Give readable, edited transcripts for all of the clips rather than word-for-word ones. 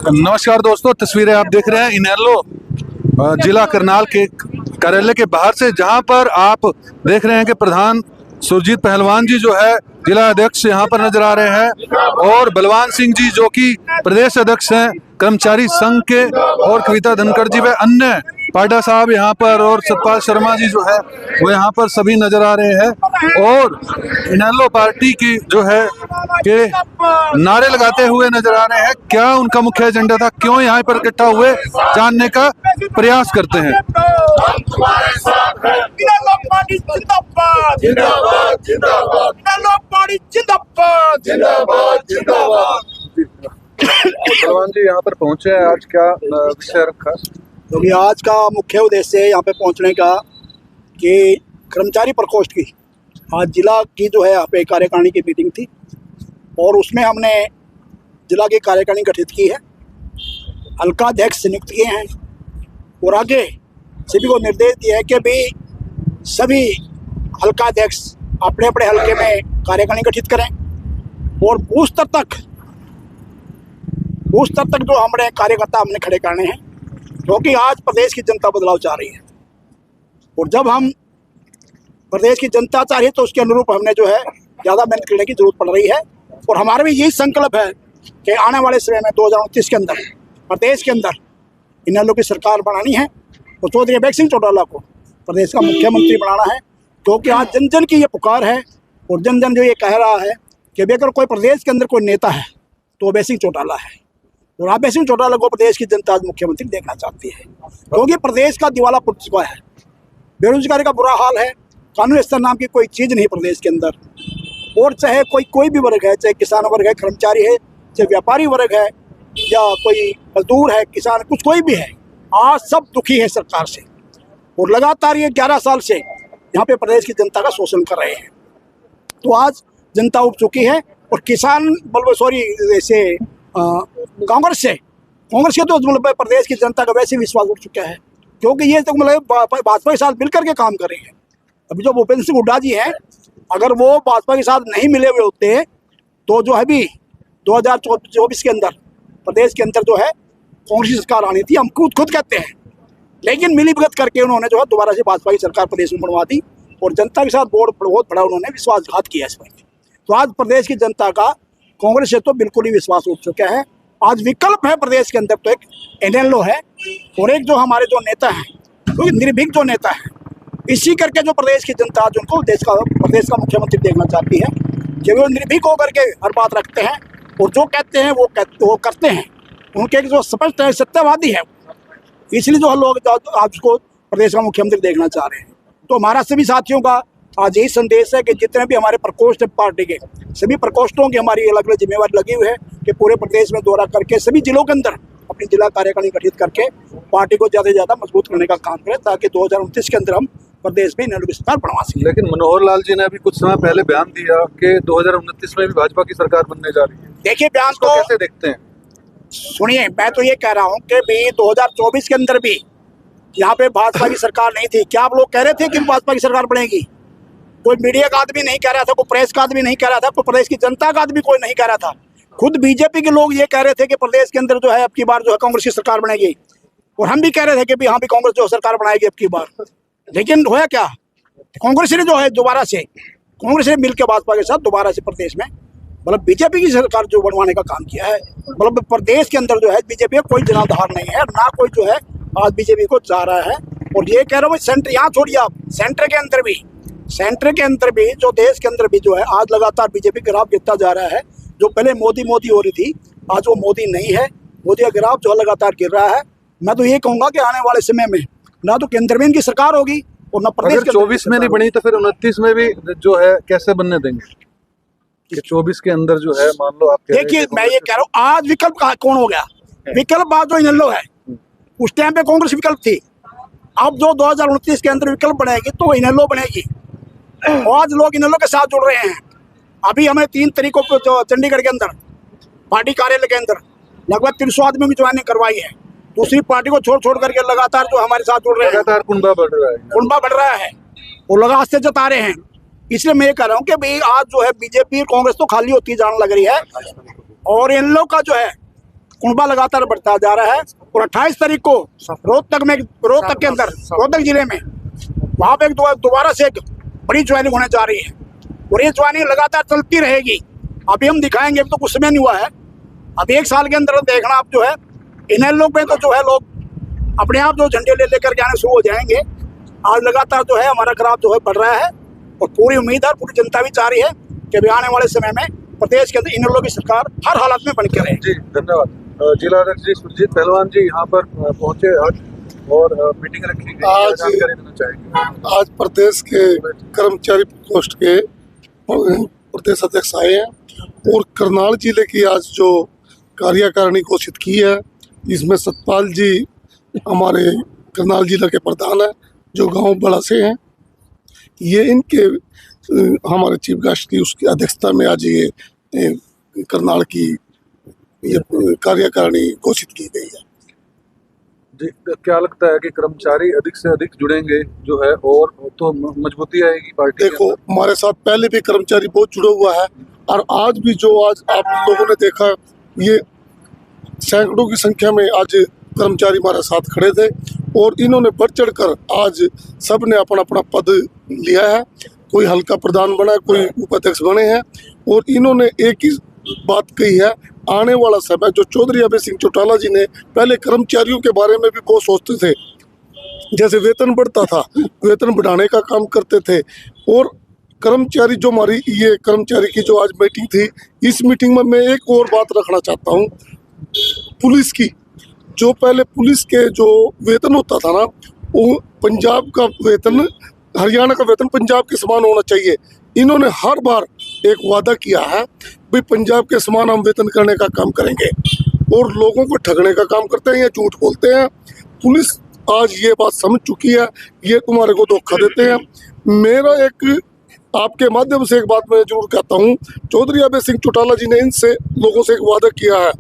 नमस्कार दोस्तों, तस्वीरें आप देख रहे हैं इनेलो जिला करनाल के कार्यालय के बाहर से, जहां पर आप देख रहे हैं कि प्रधान सुरजीत पहलवान जी जो है जिला अध्यक्ष यहाँ पर नजर आ रहे हैं, और बलवान सिंह जी जो कि प्रदेश अध्यक्ष हैं कर्मचारी संघ के, और कविता धनखड़ जी व अन्य पाडा साहब यहाँ पर, और सतपाल शर्मा जी जो है वो यहाँ पर सभी नजर आ रहे हैं। और इनेलो पार्टी की जो है के नारे लगाते हुए नजर आ रहे हैं। क्या उनका मुख्य एजेंडा था, क्यों यहाँ पर इकट्ठा हुए, जानने का प्रयास करते हैं। भगवान जी यहाँ पर पहुँचे हैं, आज क्या विषय रखा? क्योंकि आज का मुख्य उद्देश्य है यहाँ पे पहुँचने का कि कर्मचारी प्रकोष्ठ की आज जिला की जो है यहाँ पे कार्यकारिणी की मीटिंग थी, और उसमें हमने जिला की कार्यकारिणी गठित की है, हल्का अध्यक्ष नियुक्त किए हैं, और आगे सभी को निर्देश दिया है कि भी सभी हल्का अध्यक्ष अपने अपने हल्के में कार्यकारिणी गठित करें, और बूथ स्तर तक जो हमारे कार्यकर्ता हमने खड़े करने हैं, क्योंकि आज प्रदेश की जनता बदलाव चाह रही है, और जब हम प्रदेश की जनता चाह रही है तो उसके अनुरूप हमने जो है ज़्यादा मेहनत करने की जरूरत पड़ रही है। और हमारा भी यही संकल्प है कि आने वाले समय में 2029 के अंदर प्रदेश के अंदर इनेलो की सरकार बनानी है, और चौधरी अभय सिंह चौटाला को प्रदेश का मुख्यमंत्री बनाना है, क्योंकि आज जन जन की ये पुकार है, और जन जन जो ये कह रहा है कि अगर कोई प्रदेश के अंदर कोई नेता है तो अभय सिंह चौटाला है, और अभय सिंह चौटाला को प्रदेश की जनता आज मुख्यमंत्री देखना चाहती है, क्योंकि प्रदेश का दिवाला पड़ चुका है, बेरोजगारी का बुरा हाल है, कानून व्यवस्था नाम की कोई चीज़ नहीं प्रदेश के अंदर, और चाहे कोई भी वर्ग है, चाहे किसान वर्ग है, कर्मचारी है, चाहे व्यापारी वर्ग है, या कोई मजदूर है, किसान कुछ कोई भी है, आज सब दुखी है सरकार से, और लगातार ये 11 साल से यहाँ पे प्रदेश की जनता का शोषण कर रहे हैं। तो आज जनता उब चुकी है, और किसान ऐसे कांग्रेस के तो मतलब प्रदेश की जनता का वैसे विश्वास उठ चुका है, क्योंकि ये तो मतलब भाजपा के साथ मिलकर के काम कर रही है। अभी जो भूपेंद्र सिंह हुड्डा जी हैं, अगर वो भाजपा के साथ नहीं मिले हुए होते तो जो है भी 2024 के अंदर प्रदेश के अंदर जो है कांग्रेस की सरकार आनी थी, हम खुद कहते हैं, लेकिन मिलीभगत करके उन्होंने जो है दोबारा से भाजपा की सरकार प्रदेश में बनवा दी, और जनता के साथ बहुत बड़ा उन्होंने विश्वासघात किया इस पर। तो आज प्रदेश की जनता का कांग्रेस से तो बिल्कुल ही विश्वास उठ चुका है। आज विकल्प है प्रदेश के अंदर, तो एक इनेलो है, और एक जो हमारे जो नेता हैं, तो निर्भीक जो नेता है, इसी करके जो प्रदेश की जनता आज उनको प्रदेश का मुख्यमंत्री देखना चाहती है, कि वो निर्भीक होकर के हर बात रखते हैं, और जो कहते हैं वो करते हैं, उनके जो स्पष्ट है, सत्यवादी है, इसलिए जो लोग आज उसको प्रदेश का मुख्यमंत्री देखना चाह रहे हैं। तो हमारा सभी साथियों का आज यही संदेश है कि जितने भी हमारे प्रकोष्ठ पार्टी के सभी प्रकोष्ठों की हमारी अलग अलग जिम्मेवारी लगी हुई है कि पूरे प्रदेश में दौरा करके सभी जिलों के अंदर अपनी जिला कार्यकारिणी गठित करके पार्टी को ज़्यादा से ज़्यादा मजबूत करने का काम करें, ताकि 2029 के अंदर हम प्रदेश में इनेलो की सरकार बनवा सकें। लेकिन मनोहर लाल जी ने अभी कुछ समय पहले बयान दिया कि 2029 में भी भाजपा की सरकार बनने जा रही है। देखिए बयान तो कैसे देखते हैं? सुनिए, मैं तो ये कह रहा हूँ कि भी 2024 के अंदर भी यहाँ पे भाजपा की सरकार नहीं थी। क्या आप लोग कह रहे थे कि भाजपा की सरकार बनेगी? कोई मीडिया का आदमी नहीं कह रहा था, कोई प्रेस का आदमी नहीं कह रहा था, कोई प्रदेश की जनता का आदमी कोई नहीं कह रहा था। खुद बीजेपी के लोग ये कह रहे थे कि प्रदेश के अंदर जो है अब की बार जो है कांग्रेस की सरकार बनेगी, और हम भी कह रहे थे कि भी हाँ भी कांग्रेस जो सरकार बनाएगी अब की बार। लेकिन होया क्या, कांग्रेस ने जो है दोबारा से कांग्रेस ने मिलकर भाजपा के साथ दोबारा से प्रदेश में मतलब बीजेपी की सरकार जो बनवाने का काम किया है। मतलब प्रदेश के अंदर जो है बीजेपी का कोई जनाधार नहीं है, ना कोई जो है आज बीजेपी को चाह रहा है। और ये कह रहा हूँ सेंटर, यहाँ छोड़िए आप, सेंटर के अंदर भी जो देश के अंदर भी जो है आज लगातार बीजेपी का ग्राफ गिरता जा रहा है। जो पहले मोदी हो रही थी, आज वो मोदी नहीं है, मोदी का ग्राफ जो लगातार गिर रहा है। मैं तो ये कहूँगा कि आने वाले समय में ना तो केंद्र में इनकी सरकार होगी, और ना प्रदेश के 24 में नहीं बनी तो फिर 29 में भी जो है कैसे बनने देंगे? 24 के अंदर जो है मान लो आप, देखिए मैं ये कह रहा हूँ, आज विकल्प कौन हो गया? विकल्प आज जो इनेलो है, उस टाइम पे कांग्रेस विकल्प थी। अब जो 2029 के अंदर विकल्प बनेगी तो इनेलो बनेगी, और आज लोग इनेलो के साथ जुड़ रहे हैं। अभी हमें 3 तरीकों पर जो चंडीगढ़ के अंदर पार्टी कार्यालय के अंदर लगभग 300 आदमी की ज्वाइनिंग करवाई है। दूसरी पार्टी को छोड़ करके लगातार जो हमारे साथ जुड़ रहे हैं, लगातार कुंभा बढ़ रहा है, वो लगातार से जता रहे हैं। इसलिए मैं ये कह रहा हूँ कि भाई आज जो है बीजेपी और कांग्रेस तो खाली होती जाने लग रही है, और इन लोग का जो है कुनबा लगातार बढ़ता जा रहा है। और 28 तारीख को रोहतक के अंदर रोहतक जिले में वहाँ पे दोबारा से एक बड़ी ज्वाइनिंग होने जा रही है और ये ज्वाइनिंग लगातार चलती रहेगी। अभी हम दिखाएंगे, अभी तो कुछ समय नहीं हुआ है, अब 1 साल के अंदर देखना आप जो है इनेलो पे तो जो है लोग अपने आप जो झंडे ले लेकर के आने शुरू हो जाएंगे। आज लगातार जो है हमारा ग्राफ जो है बढ़ रहा है और पूरी उम्मीद है, पूरी जनता भी चाह रही है कि अभी आने वाले समय में प्रदेश के अंदर इनेलो की सरकार हर हालत में बन के रहे। जी धन्यवाद। जिला अध्यक्ष जी सुरजीत पहलवान जी यहाँ पर पहुंचे आज और मीटिंग रखी गई, जानकारी देना चाहेंगे। आज प्रदेश के कर्मचारी प्रकोष्ठ के प्रदेश अध्यक्ष आए हैं और करनाल जिले की आज जो कार्यकारिणी घोषित की है, इसमें सतपाल जी हमारे करनाल जिला के प्रधान हैं जो गांव बड़ा से हैं। ये इनके हमारे चीफ गेस्ट की उसकी अध्यक्षता में आज ये करनाल की ये कार्यकारिणी घोषित की गई है। जी क्या लगता है कि कर्मचारी अधिक से अधिक जुड़ेंगे जो है और तो मजबूती आएगी पार्टी? देखो, हमारे साथ पहले भी कर्मचारी बहुत जुड़ा हुआ है और आज भी जो आज आप लोगों ने देखा, ये सैकड़ों की संख्या में आज कर्मचारी हमारे साथ खड़े थे और इन्होंने बढ़ चढ़ कर आज सब ने अपना अपना पद लिया है। कोई हल्का प्रधान बना, कोई उपाध्यक्ष बने हैं और इन्होंने एक ही बात कही है, आने वाला समय जो चौधरी अभय सिंह चौटाला जी ने पहले कर्मचारियों के बारे में भी बहुत सोचते थे, जैसे वेतन बढ़ता था वेतन बढ़ाने का काम करते थे। और कर्मचारी जो हमारी ये कर्मचारी की जो आज मीटिंग थी, इस मीटिंग में मैं एक और बात रखना चाहता हूँ। पुलिस की जो पहले पुलिस के जो वेतन होता था ना, वो पंजाब का वेतन हरियाणा का वेतन पंजाब के समान होना चाहिए। इन्होंने हर बार एक वादा किया है भाई पंजाब के समान हम वेतन करने का काम करेंगे और लोगों को ठगने का काम करते हैं या झूठ बोलते हैं। पुलिस आज ये बात समझ चुकी है, ये तुम्हारे को धोखा देते हैं। मेरा एक आपके माध्यम से एक बात मैं जरूर कहता हूँ, चौधरी अभय सिंह चौटाला जी ने इनसे लोगों से एक वादा किया है,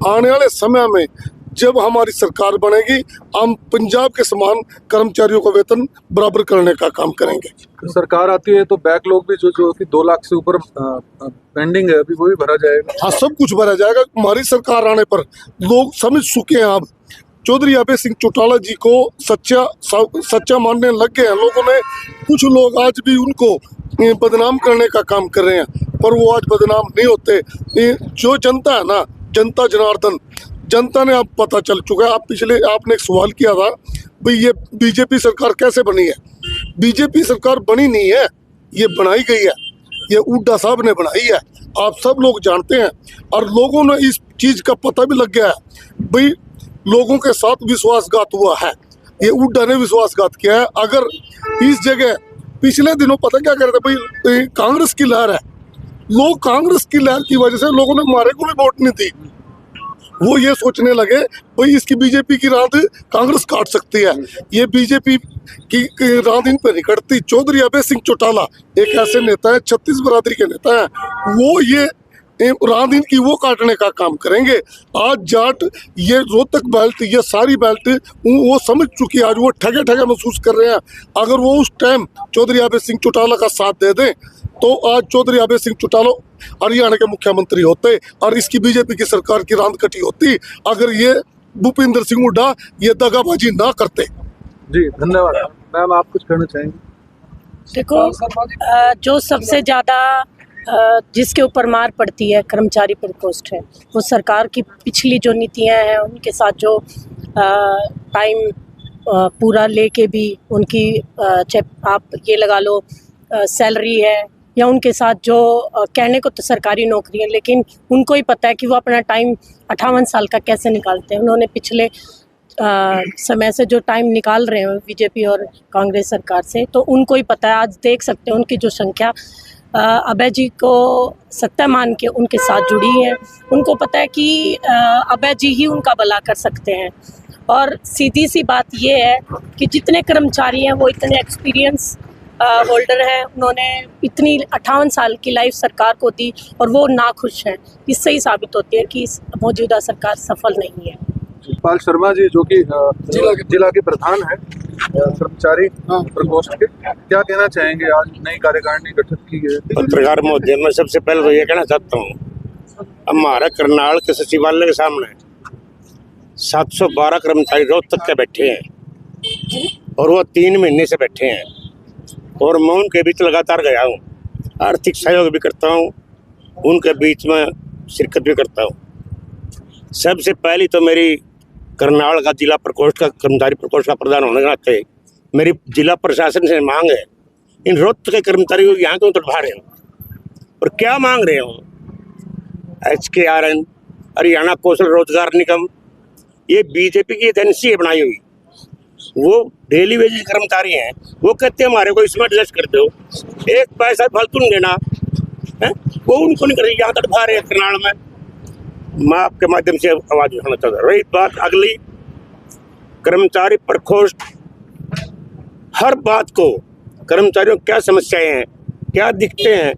आने वाले समय में जब हमारी सरकार बनेगी हम पंजाब के समान कर्मचारियों का वेतन बराबर करने का काम करेंगे। सरकार आती है तो बैकलॉग भी जो कि 2 लाख से ऊपर पेंडिंग है अभी वो भी भरा जाएगा। हाँ, सब कुछ भरा जाएगा। हमारी सरकार आने पर लोग समझ चुके हैं, अब चौधरी अभय सिंह चौटाला जी को सच्चा मानने लग गए हैं लोगों ने। कुछ लोग आज भी उनको बदनाम करने का काम कर रहे हैं, पर वो आज बदनाम नहीं होते। जो जनता है ना, जनता जनार्दन, जनता ने अब पता चल चुका है। आपने एक सवाल किया था भाई ये बीजेपी सरकार कैसे बनी है। बीजेपी सरकार बनी नहीं है, ये बनाई गई है, ये हुड्डा साहब ने बनाई है, आप सब लोग जानते हैं। और लोगों ने इस चीज़ का पता भी लग गया है भाई लोगों के साथ विश्वासघात हुआ है, ये हुड्डा ने विश्वासघात किया है। अगर इस जगह पिछले दिनों पता क्या कर रहे थे भाई, कांग्रेस की लहर है, लोग कांग्रेस की लहर की वजह से लोगों ने हमारे को भी वोट नहीं दी। वो ये सोचने लगे भाई इसकी बीजेपी की रात कांग्रेस काट सकती है, ये बीजेपी की रात इन पर नहीं कटती। चौधरी अभय सिंह चौटाला एक ऐसे नेता है, 36 बरादरी के नेता है, वो ये रात इनकी वो काटने का काम करेंगे। आज जाट ये रोहतक बेल्ट, ये सारी बेल्ट वो समझ चुकी है, आज वो ठगे ठगे महसूस कर रहे हैं। अगर वो उस टाइम चौधरी अभय सिंह चौटाला का साथ दे दें तो आज चौधरी अभय सिंह चौटाला हरियाणा के मुख्यमंत्री होते और इसकी बीजेपी की सरकार की रांद कटी होती, अगर ये भूपिंदर सिंह हुड्डा ये दगाबाजी ना करते। जी धन्यवाद। मैम आप कुछ कहना चाहेंगे? देखो, जो सबसे ज़्यादा जिसके ऊपर मार पड़ती है कर्मचारी प्रकोष्ठ है, वो सरकार की पिछली जो नीतियां हैं उनके साथ जो टाइम पूरा लेके भी उनकी चाहे आप ये लगा लो सैलरी है, या उनके साथ जो कहने को तो सरकारी नौकरी है, लेकिन उनको ही पता है कि वो अपना टाइम 58 साल का कैसे निकालते हैं। उन्होंने पिछले समय से जो टाइम निकाल रहे हैं बीजेपी और कांग्रेस सरकार से, तो उनको ही पता है। आज देख सकते हैं उनकी जो संख्या अभय जी को सत्ता मान के उनके साथ जुड़ी है, उनको पता है कि अभय जी ही उनका भला कर सकते हैं। और सीधी सी बात ये है कि जितने कर्मचारी हैं वो इतने एक्सपीरियंस होल्डर हैं, उन्होंने इतनी 58 साल की लाइफ सरकार को दी और वो नाखुश हैं। इससे ही साबित होती है कि मौजूदा सरकार सफल नहीं है। पाल शर्मा जी जो कि जिला के प्रधान है कर्मचारी प्रकोष्ठ के, क्या कहना चाहेंगे? आज नई कार्यकारिणी गठित की गई है। पत्रकार महोदय, मैं सबसे पहले तो ये कहना चाहता हूँ हमारा करनाल के सचिवालय के सामने 712 कर्मचारी रोहतक के बैठे हैं और वो 3 महीने से बैठे हैं और मैं उनके बीच लगातार गया हूँ, आर्थिक सहयोग भी करता हूँ, उनके बीच में शिरकत भी करता हूँ। सबसे पहली तो मेरी करनाल का जिला प्रकोष्ठ का कर्मचारी प्रकोष्ठ का प्रधान होने के नाते मेरी जिला प्रशासन से मांग है, इन रोहतक के कर्मचारियों को यहाँ क्यों तड़फा रहे हो और क्या मांग रहे हो? HKRN हरियाणा कौशल रोजगार निगम ये बीजेपी की एजेंसी है बनाई हुई, वो डेली वेजेस कर्मचारी हैं, वो कहते हैं हमारे को इसमें एडजस्ट करते हो, एक पैसा फालतू नहीं देना है, वो उनको नहीं कर यहाँ तड़फा रहे हैं करनाल में। मैं आपके माध्यम से आवाज उठाना चाहता हूँ। रही बात अगली कर्मचारी प्रकोष्ठ, हर बात को कर्मचारियों की क्या समस्याएं हैं, क्या दिखते हैं,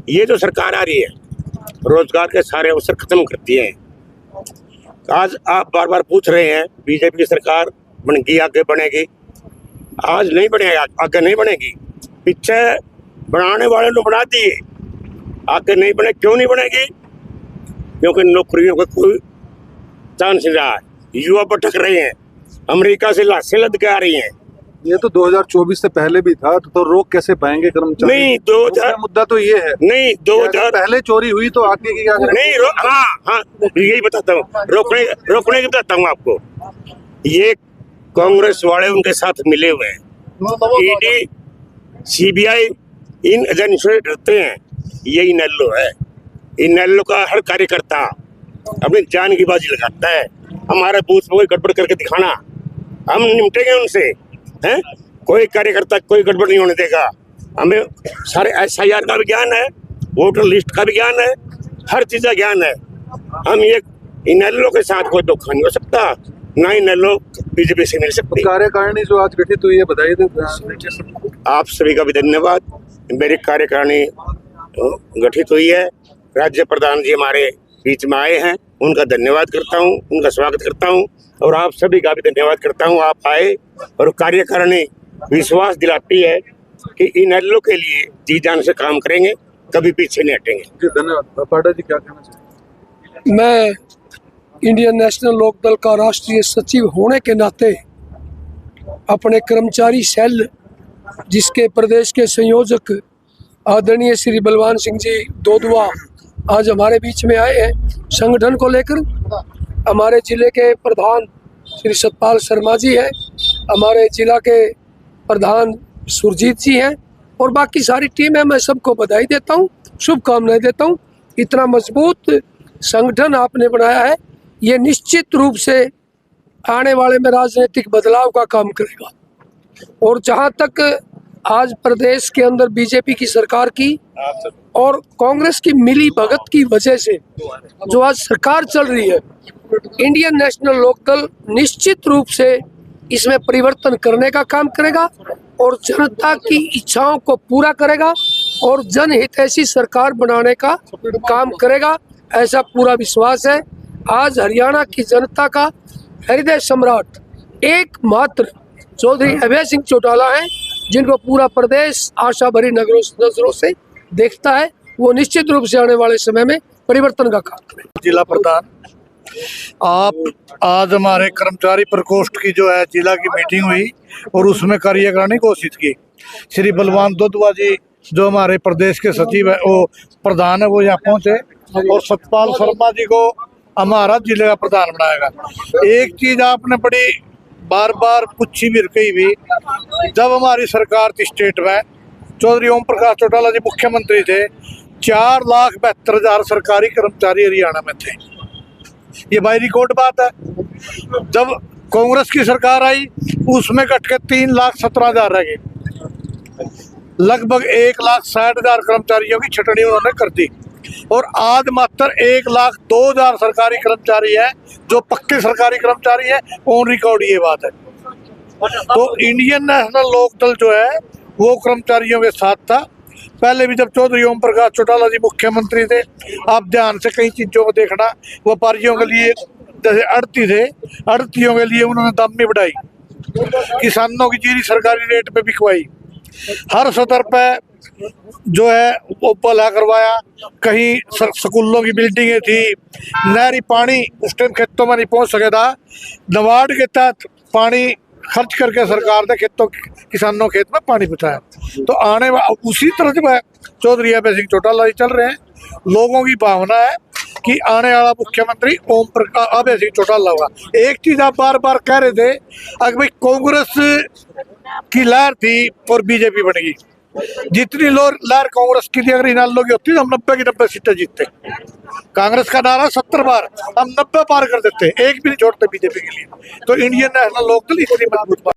ये जो सरकार आ रही है रोजगार के सारे अवसर खत्म करती है। आज आप बार बार पूछ रहे हैं बीजेपी की सरकार बनेगी आगे बनेगी, आज नहीं बनेगा, आगे नहीं बनेगी, पीछे बनाने वाले ने बना दिए, आगे नहीं बने। क्यों नहीं बनेगी? क्योंकि नौकरियों का कोई चांस नहीं रहा है, युवा भटक रहे हैं, अमेरिका से लाशें लद के आ रही हैं। ये तो 2024 से पहले भी था, तो रोक कैसे पाएंगे कर्मचारी? नहीं, 2000 मुद्दा तो ये है। नहीं, 2000 पहले चोरी हुई तो आगे की क्या करेंगे? नहीं, हाँ यही बताता हूँ, रोकने की बताता हूँ आपको। ये कांग्रेस वाले उनके साथ मिले हुए हैं, ED CBI इन एजेंसियों से डरते हैं। ये इनेलो है, इनेलो का हर कार्यकर्ता अपनी जान की बाजी लगाता है, हमारे बूथ में कोई गड़बड़ करके दिखाना, हम निपटेंगे उनसे हैं। कोई कार्यकर्ता कोई गड़बड़ नहीं होने देगा। हमें सारे SIR का भी ज्ञान है, वोटर लिस्ट का भी ज्ञान है, हर चीज का ज्ञान है। हम ये इनेलो के साथ कोई धोखा नहीं हो सकता, ना इनेलो बीजेपी से मिल सकती। कार्यकारिणी जो आज गठित हुई है, बधाई दे आप सभी का भी धन्यवाद। मेरी कार्यकारिणी गठित हुई है, राज्य प्रधान जी हमारे बीच में आए हैं, उनका धन्यवाद करता हूं, उनका स्वागत करता हूं और आप सभी का भी धन्यवाद करता हूं। आप आए और कार्यकारिणी विश्वास दिलाती है कि इनेलो के लिए जी जान से काम करेंगे, कभी पीछे नहीं हटेंगे। धन्यवाद। पाठक जी क्या कहना चाहिए? मैं इंडियन नेशनल लोकदल का राष्ट्रीय सचिव होने के नाते अपने कर्मचारी सेल, जिसके प्रदेश के संयोजक आदरणीय श्री बलवान सिंह जी दोदुआ आज हमारे बीच में आए हैं, संगठन को लेकर। हमारे जिले के प्रधान श्री सतपाल शर्मा जी हैं, हमारे जिला के प्रधान सुरजीत जी हैं और बाकी सारी टीम है। मैं सबको बधाई देता हूँ, शुभकामनाएं देता हूँ। इतना मजबूत संगठन आपने बनाया है, ये निश्चित रूप से आने वाले में राजनीतिक बदलाव का काम करेगा। और जहाँ तक आज प्रदेश के अंदर बीजेपी की सरकार की और कांग्रेस की मिली भगत की वजह से जो आज सरकार चल रही है, इंडियन नेशनल लोकदल निश्चित रूप से इसमें परिवर्तन करने का काम करेगा और जनता की इच्छाओं को पूरा करेगा और जनहितैषी सरकार बनाने का काम करेगा, ऐसा पूरा विश्वास है। आज हरियाणा की जनता का हृदय सम्राट एकमात्र चौधरी अभय सिंह चौटाला हैं, जिनको पूरा प्रदेश आशा भरी नजरों से देखता है। वो निश्चित रूप से आने वाले समय में परिवर्तन का काम करें। जिला प्रधान, आप आज हमारे कर्मचारी प्रकोष्ठ की जो है जिला की मीटिंग हुई और उसमें कार्यकारिणी घोषित की। श्री बलवान दोदुआ जी जो हमारे प्रदेश के सचिव है, वो प्रधान है, वो यहाँ पहुंचे और सतपाल शर्मा जी को हमारा जिले का प्रधान बनाएगा। एक चीज आपने बड़ी बार बार पूछी भी रखी भी, जब हमारी सरकार थी स्टेट में, चौधरी ओम प्रकाश चौटाला जी मुख्यमंत्री थे, 4,72,000 सरकारी कर्मचारी हरियाणा में थे। ये बाई रिकॉर्ड बात है। जब कांग्रेस की सरकार आई उसमें घट के 3,17,000 रह गए। लगभग 1,60,000 कर्मचारियों की छटनी उन्होंने कर दी और आज मात्र 1,02,000 सरकारी कर्मचारी है जो पक्के सरकारी कर्मचारी है। ऑन रिकॉर्ड ये बात है। तो इंडियन नेशनल लोकदल जो है वो कर्मचारियों के साथ था। पहले भी जब चौधरी ओम प्रकाश चौटाला जी मुख्यमंत्री थे, आप ध्यान से कई चीजों को देखना, व्यापारियों के लिए जैसे अड़ती थे, अड़तियों के लिए उन्होंने दाम भी बढ़ाई, किसानों की जीरी सरकारी रेट पे बिकवाई, हर स्तर पे जो है वो भला करवाया। कहीं स्कूलों की बिल्डिंगें थी, नहरी पानी उस टाइम खेतों में नहीं पहुंच सके था, नबार्ड के तहत पानी खर्च करके सरकार ने किसानों खेत में पानी पहुंचाया। तो आने उसी तरह से चौधरी अभय सिंह चौटाला जी चल रहे हैं। लोगों की भावना है कि आने वाला मुख्यमंत्री अभय सिंह चौटाला होगा। एक चीज आप बार बार कह रहे थे, अगर भाई कांग्रेस की लहर थी और बीजेपी बन गई, जितनी लहर कांग्रेस की थी अगर इन लोगों की होती तो हम 90 की 90 सीटें जीतते। कांग्रेस का नारा 70 बार, हम 90 पार कर देते, एक भी नहीं छोड़ते बीजेपी के लिए। तो इंडियन नेशनल लोकदल इतनी मजबूत